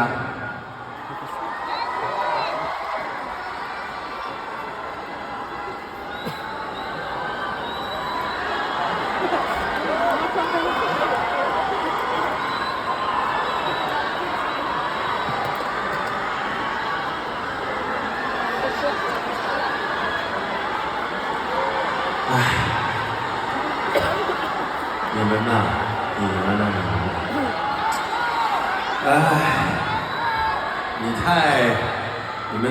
你们呐，你们，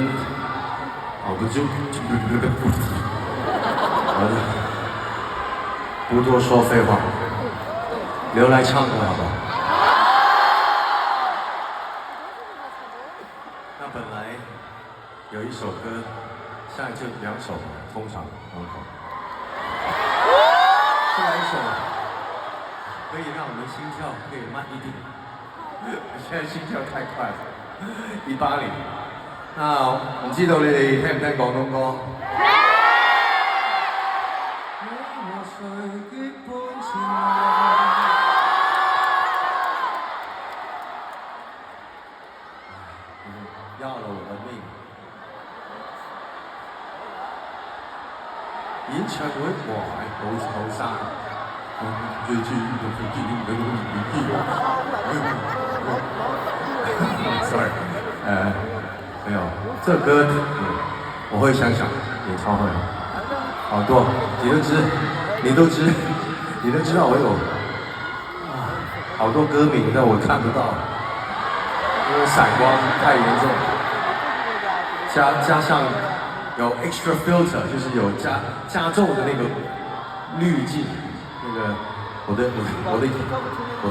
不多说废话，留来唱歌好不好？那本来有一首歌，现在就2首，通常2首，再来一首，可以让我们心跳可以慢一点。現在心跳太快了，180。嗱，唔知道你哋聽唔聽廣東歌？要了我的命。演唱會哇係好生。Sorry， 没有，这歌我会想演唱会，好多，你都知道我有好多歌名，但我看不到，因为闪光太严重，加上有 extra filter， 就是有加重的那个滤镜，那个我的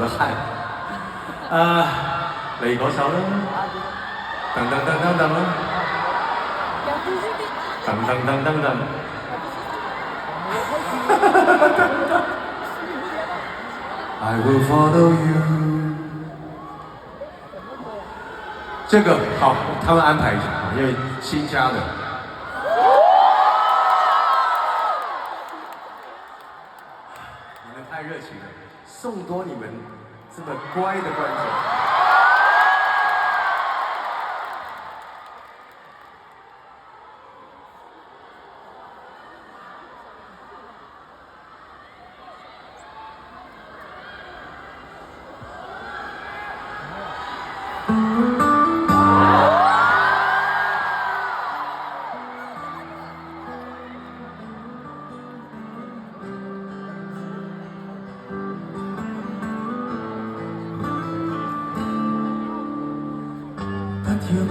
汗嚟嗰首啦，噔噔噔噔噔啦，噔噔噔噔噔，I will follow you。这个好，他们安排一下，因为新加的。你们太热情了，送多你们这么乖的观众。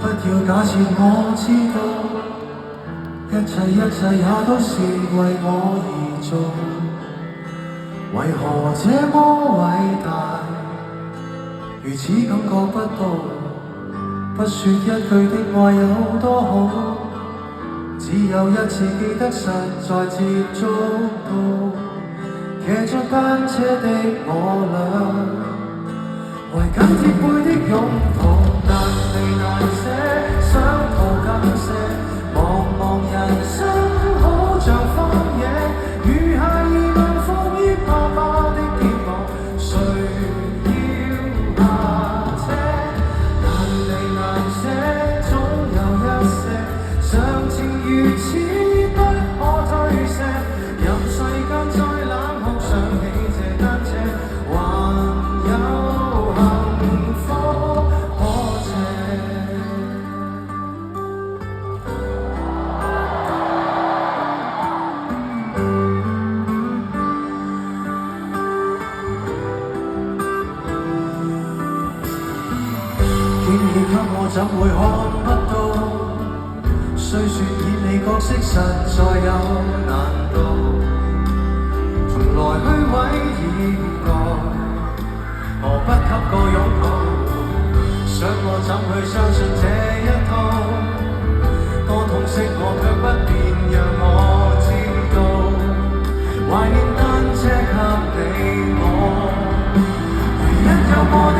不要假設我知道，一切也都是為我而做，為何這麼偉大，如此感覺不到，不說一句的愛有多好，只有一次記得實在接觸到，騎着單車的我倆，為緊貼背的擁抱。難離難捨，想逃更瀉，茫茫人生好像荒野，如孩兒能放於爸爸的肩膀，誰要下車？難離難捨，總有一些常情如此不可推卸，任世間再冷酷，想起這單車，還有幸福。怎會看不到？雖說演你角色實在有難度，從來虛偽以外，何不給個擁抱？想我怎去相信這一套？多痛惜我卻不便讓我知道，懷念單車給你我，唯一有過的。